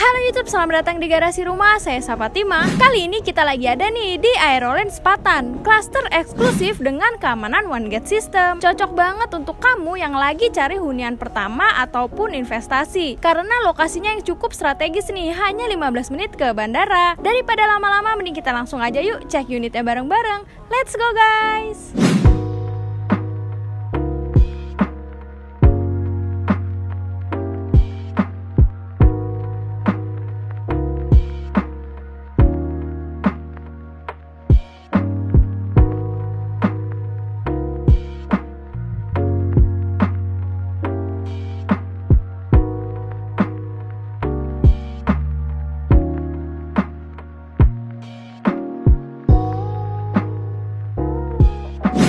Halo YouTube, selamat datang di Garasi Rumah, saya Fatima. Kali ini kita lagi ada nih di Aeroland Sepatan, klaster eksklusif dengan keamanan One Gate System. Cocok banget untuk kamu yang lagi cari hunian pertama ataupun investasi, karena lokasinya yang cukup strategis nih, hanya 15 menit ke bandara. Daripada lama-lama, mending kita langsung aja yuk cek unitnya bareng-bareng. Let's go guys!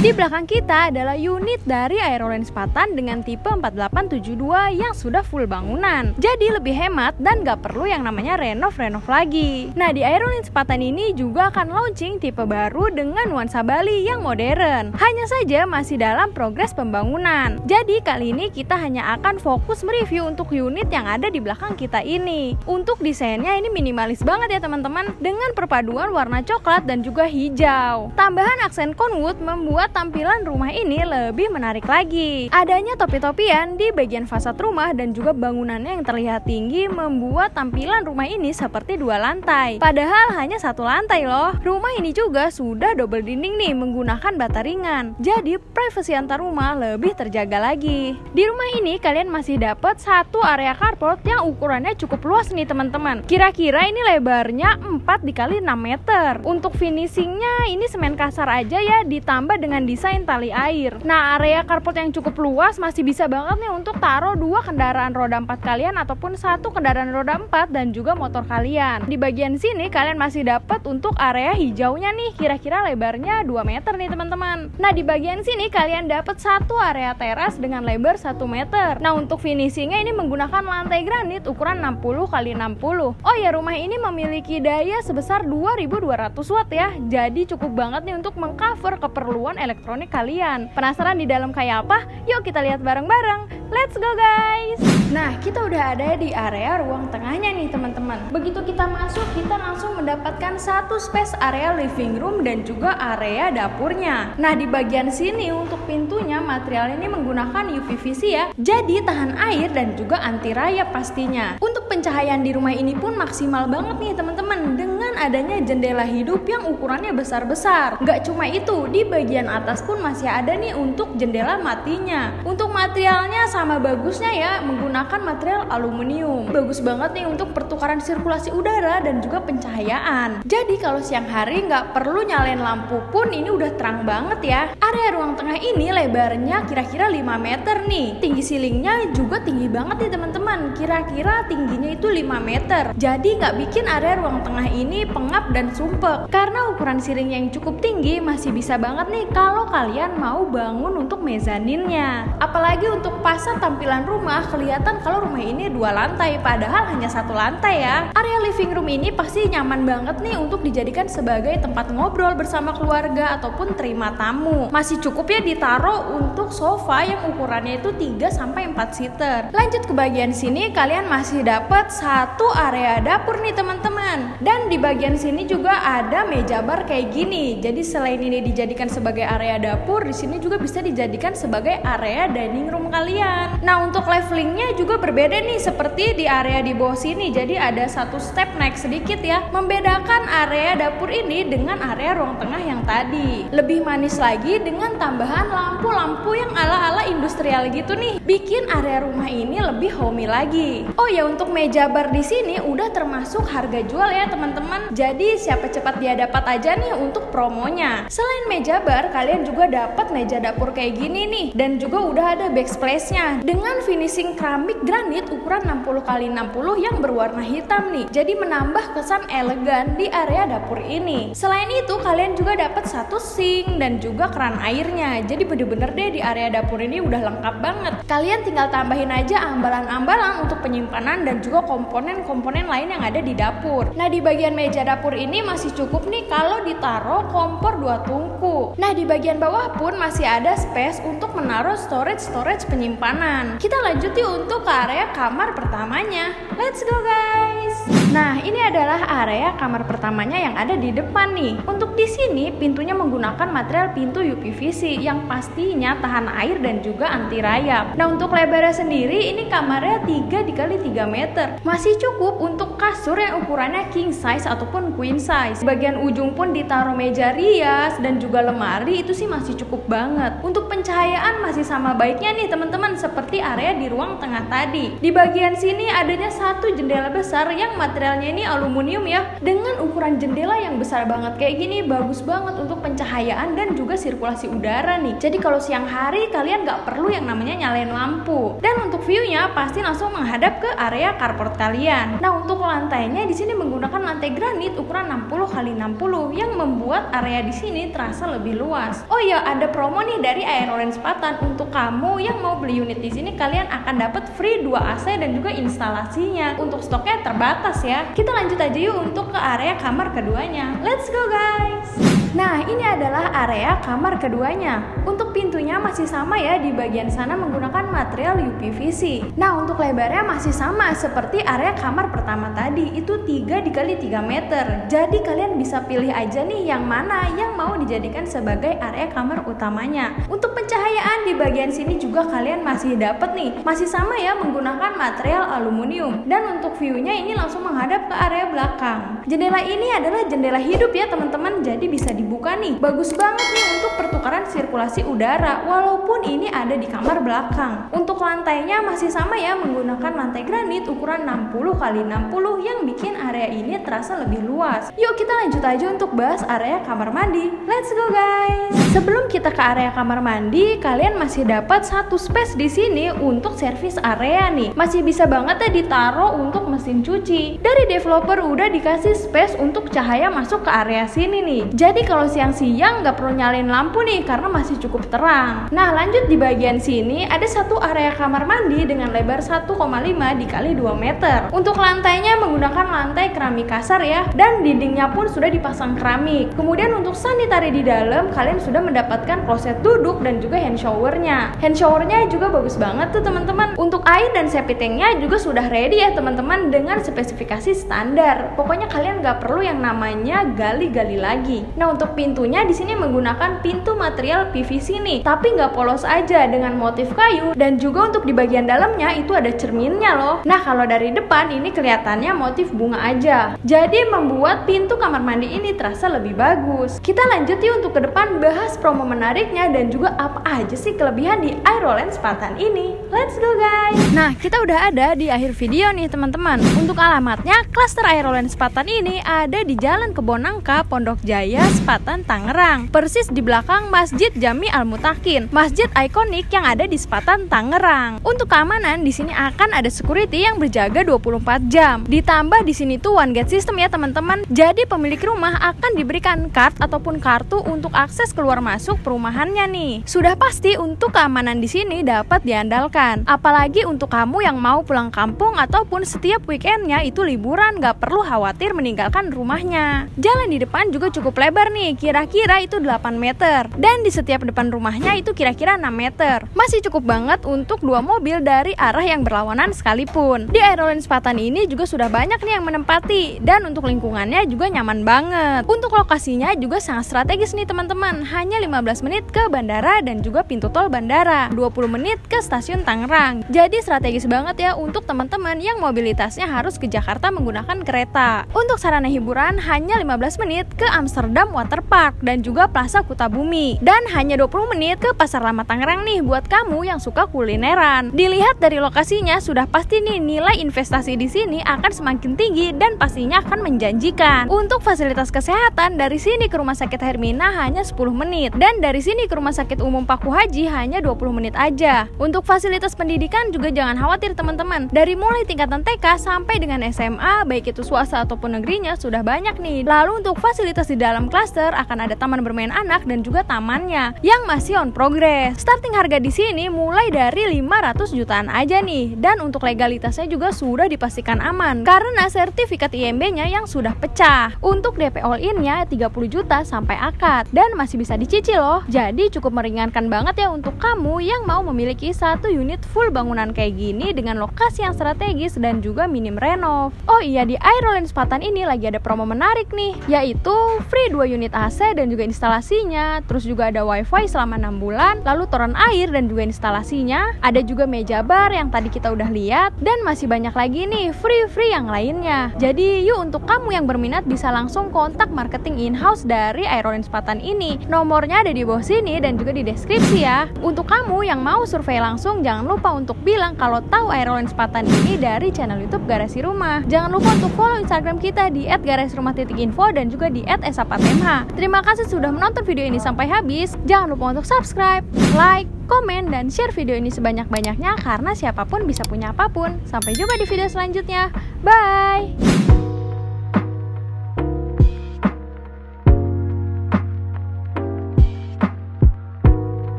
Di belakang kita adalah unit dari Aeroland Sepatan dengan tipe 4872 yang sudah full bangunan. Jadi lebih hemat dan gak perlu yang namanya renov-renov lagi. Nah, di Aeroland Sepatan ini juga akan launching tipe baru dengan nuansa Bali yang modern. Hanya saja masih dalam progres pembangunan. Jadi kali ini kita hanya akan fokus mereview untuk unit yang ada di belakang kita ini. Untuk desainnya ini minimalis banget ya teman-teman, dengan perpaduan warna coklat dan juga hijau. Tambahan aksen conwood membuat tampilan rumah ini lebih menarik lagi. Adanya topi-topian di bagian fasad rumah dan juga bangunannya yang terlihat tinggi membuat tampilan rumah ini seperti dua lantai. Padahal hanya satu lantai loh. Rumah ini juga sudah double dinding nih menggunakan bata ringan. Jadi privasi antar rumah lebih terjaga lagi. Di rumah ini kalian masih dapat satu area carport yang ukurannya cukup luas nih teman-teman. Kira-kira ini lebarnya 4 x 6 meter. Untuk finishingnya ini semen kasar aja ya, ditambah dengan desain tali air. Nah, area carport yang cukup luas masih bisa banget nih untuk taruh 2 kendaraan roda 4 kalian ataupun 1 kendaraan roda 4 dan juga motor kalian. Di bagian sini kalian masih dapat untuk area hijaunya nih, kira-kira lebarnya 2 meter nih teman-teman. Nah, di bagian sini kalian dapat satu area teras dengan lebar 1 meter. Nah, untuk finishingnya ini menggunakan lantai granit ukuran 60 x 60. Oh ya, rumah ini memiliki daya sebesar 2200 watt ya. Jadi cukup banget nih untuk mengcover keperluan elektronik kalian. Penasaran di dalam kayak apa? Yuk kita lihat bareng-bareng. Let's go guys! Nah, kita udah ada di area ruang tengahnya nih teman-teman. Begitu kita masuk, kita langsung mendapatkan satu space area living room dan juga area dapurnya. Nah, di bagian sini untuk pintunya material ini menggunakan UPVC ya. Jadi tahan air dan juga anti rayap pastinya. Untuk pencahayaan di rumah ini pun maksimal banget nih teman-teman, dengan adanya jendela hidup yang ukurannya besar-besar. Gak cuma itu, di bagian atas pun masih ada nih untuk jendela matinya. Untuk materialnya sama bagusnya ya, menggunakan material aluminium. Bagus banget nih untuk pertukaran sirkulasi udara dan juga pencahayaan. Jadi kalau siang hari nggak perlu nyalain lampu pun ini udah terang banget ya. Area ruang tengah ini lebarnya kira-kira 5 meter nih. Tinggi ceilingnya juga tinggi banget nih teman-teman. Kira-kira tingginya itu 5 meter. Jadi nggak bikin area ruang tengah ini pengap dan sumpek. Karena ukuran ceilingnya yang cukup tinggi, masih bisa banget nih kalau kalian mau bangun untuk mezaninnya. Apalagi untuk pasar tampilan rumah, kelihatan kalau rumah ini 2 lantai padahal hanya 1 lantai ya. Area living room ini pasti nyaman banget nih untuk dijadikan sebagai tempat ngobrol bersama keluarga ataupun terima tamu. Masih cukup ya ditaruh untuk sofa yang ukurannya itu 3-4 seater. Lanjut ke bagian sini, kalian masih dapat satu area dapur nih teman-teman. Dan di bagian sini juga ada meja bar kayak gini. Jadi selain ini dijadikan sebagai area dapur, di sini juga bisa dijadikan sebagai area dining room kalian. Nah, untuk levelingnya juga berbeda nih seperti di area di bawah sini. Jadi ada satu step naik sedikit ya, membedakan area dapur ini dengan area ruang tengah yang tadi. Lebih manis lagi dengan tambahan lampu-lampu yang ala-ala industrial gitu nih, bikin area rumah ini lebih homey lagi. Oh ya, untuk meja bar di sini udah termasuk harga jual ya teman-teman. Jadi siapa cepat dia dapat aja nih untuk promonya. Selain meja bar, kalian juga dapat meja dapur kayak gini nih, dan juga udah ada backsplash-nya dengan finishing keramik granit ukuran 60 x 60 yang berwarna hitam nih. Jadi menambah kesan elegan di area dapur ini. Selain itu kalian juga dapat satu sink dan juga keran airnya. Jadi bener-bener deh di area dapur ini udah lengkap banget. Kalian tinggal tambahin aja ambalan-ambalan untuk penyimpanan dan juga komponen-komponen lain yang ada di dapur. Nah, di bagian meja dapur ini masih cukup nih kalau ditaruh kompor 2 tungku. Nah, di bagian bawah pun masih ada space untuk menaruh storage penyimpanan. Kita lanjut yuk untuk ke area kamar pertamanya. Let's go guys! Nah, ini adalah area kamar pertamanya yang ada di depan nih. Untuk di sini pintunya menggunakan material pintu UPVC yang pastinya tahan air dan juga anti rayap. Nah, untuk lebarnya sendiri ini kamarnya 3x3 meter. Masih cukup untuk kasur yang ukurannya king size ataupun queen size. Bagian ujung pun ditaruh meja rias dan juga lemari, itu sih masih cukup banget. Untuk pencahayaan masih sama baiknya nih teman-teman, seperti area di ruang tengah tadi. Di bagian sini adanya satu jendela besar yang materialnya ini aluminium ya, dengan ukuran jendela yang besar banget kayak gini, bagus banget untuk pencahayaan dan juga sirkulasi udara nih. Jadi kalau siang hari kalian nggak perlu yang namanya nyalain lampu. Dan untuk view-nya pasti langsung menghadap ke area carport kalian. Nah, untuk lantainya di sini menggunakan lantai granit ukuran 60x60 yang membuat area di sini terasa lebih luas. Oh ya, ada promo nih dari Aeroland Sepatan. Untuk kamu yang mau beli unit di sini, kalian akan dapat free 2 AC dan juga instalasinya. Untuk stoknya terbatas ya. Kita lanjut aja yuk untuk ke area kamar keduanya. Let's go guys. Nah, ini adalah area kamar keduanya. Untuk pintunya masih sama ya, di bagian sana menggunakan material UPVC. Nah, untuk lebarnya masih sama seperti area kamar pertama tadi, itu 3x3 meter. Jadi kalian bisa pilih aja nih yang mana yang mau dijadikan sebagai area kamar utamanya. Untuk pencahayaan di bagian sini juga kalian masih dapat nih, masih sama ya menggunakan material aluminium. Dan untuk view-nya ini langsung menghadap ke area belakang. Jendela ini adalah jendela hidup ya teman-teman, jadi bisa dibuka nih. Bagus banget nih untuk pertukaran sirkulasi udara walaupun ini ada di kamar belakang. Untuk lantainya masih sama ya menggunakan lantai granit ukuran 60x60 yang bikin area ini terasa lebih luas. Yuk kita lanjut aja untuk bahas area kamar mandi. Let's go guys. Sebelum kita ke area kamar mandi, kalian masih dapat satu space di sini untuk servis area nih. Masih bisa banget ya ditaruh untuk mesin cuci. Dari developer udah dikasih space untuk cahaya masuk ke area sini nih. Jadi kalau siang-siang nggak perlu nyalain lampu nih karena masih cukup terang. Nah, lanjut di bagian sini ada satu area kamar mandi dengan lebar 1,5 x 2 meter. Untuk lantainya menggunakan lantai keramik kasar ya, dan dindingnya pun sudah dipasang keramik. Kemudian untuk sanitary di dalam kalian sudah mendapatkan kloset duduk dan juga hand showernya. Hand showernya juga bagus banget tuh teman-teman. Untuk air dan septic tanknya juga sudah ready ya teman-teman dengan spesifikasi standar. Pokoknya kalian nggak perlu yang namanya gali-gali lagi. Nah, untuk pintunya di sini menggunakan pintu material PVC nih, tapi nggak polos aja dengan motif kayu, dan juga untuk di bagian dalamnya itu ada cerminnya loh. Nah, kalau dari depan ini kelihatannya motif bunga aja, jadi membuat pintu kamar mandi ini terasa lebih bagus. Kita lanjut yuk untuk ke depan bahas promo menariknya dan juga apa aja sih kelebihan di Aeroland Sepatan ini. Let's go guys. Nah, kita udah ada di akhir video nih teman-teman. Untuk alamatnya, klaster Aeroland Sepatan ini ada di Jalan Kebonangka, Pondok Jaya, Sepatan, Tangerang. Persis di belakang Masjid Jami Al-Mutakin, masjid ikonik yang ada di Sepatan, Tangerang. Untuk keamanan di sini akan ada security yang berjaga 24 jam. Ditambah di sini tuh one gate system ya teman-teman. Jadi pemilik rumah akan diberikan card ataupun kartu untuk akses keluar masuk perumahannya nih. Sudah pasti untuk keamanan di sini dapat diandalkan. Apalagi untuk kamu yang mau pulang kampung ataupun setiap weekendnya itu liburan, gak perlu khawatir meninggalkan rumahnya. Jalan di depan juga cukup lebar nih, kira-kira itu 8 meter. Dan di setiap depan rumahnya itu kira-kira 6 meter. Masih cukup banget untuk 2 mobil dari arah yang berlawanan sekalipun. Di Aeroland Sepatan ini juga sudah banyak nih yang menempati, dan untuk lingkungannya juga nyaman banget. Untuk lokasinya juga sangat strategis nih teman-teman. Hanya 15 menit ke bandara dan juga pintu tol bandara, 20 menit ke stasiun Tangerang. Jadi strategis banget ya untuk teman-teman yang mobilitasnya harus ke Jakarta menggunakan kereta. Untuk sarana hiburan hanya 15 menit ke Amsterdam Waterpark dan juga Plaza Kutabumi, dan hanya 20 menit ke Pasar Lama Tangerang nih buat kamu yang suka kulineran. Dilihat dari lokasinya sudah pasti nih nilai investasi di sini akan semakin tinggi dan pastinya akan menjanjikan. Untuk fasilitas kesehatan dari sini ke Rumah Sakit Hermina hanya 10 menit, dan dari sini ke Rumah Sakit Umum Paku Haji hanya 20 menit aja. Untuk fasilitas pendidikan juga jangan khawatir teman-teman. Dari mulai tingkatan TK sampai dengan SMA, baik itu swasta ataupun negerinya sudah banyak nih. Lalu untuk fasilitas di dalam klaster akan ada taman bermain anak dan juga tamannya yang masih on progress. Starting harga di sini mulai dari 500 jutaan aja nih, dan untuk legalitasnya juga sudah dipastikan aman karena sertifikat IMB-nya yang sudah pecah. Untuk DP all in-nya 30 juta sampai akad dan masih bisa dicicil dicicil loh. Jadi cukup meringankan banget ya untuk kamu yang mau memiliki satu unit full bangunan kayak gini dengan lokasi yang strategis dan juga minim renov. Oh iya, di Aeroline Sepatan ini lagi ada promo menarik nih, yaitu free 2 unit AC dan juga instalasinya. Terus juga ada wifi selama 6 bulan, lalu toren air dan juga instalasinya. Ada juga meja bar yang tadi kita udah lihat, dan masih banyak lagi nih free yang lainnya. Jadi yuk, untuk kamu yang berminat bisa langsung kontak marketing in-house dari Aeroline Sepatan ini. Nomornya ada di bawah sini dan juga di deskripsi ya. Untuk kamu yang mau survei langsung, jangan lupa untuk bilang kalau tahu Aeroline Sepatan ini dari channel YouTube Garasi Rumah. Jangan lupa untuk follow Instagram kita di @garasirumah.info dan juga di @esapatmh. Terima kasih sudah menonton video ini sampai habis. Jangan lupa untuk subscribe, like, komen, dan share video ini sebanyak-banyaknya karena siapapun bisa punya apapun. Sampai jumpa di video selanjutnya. Bye!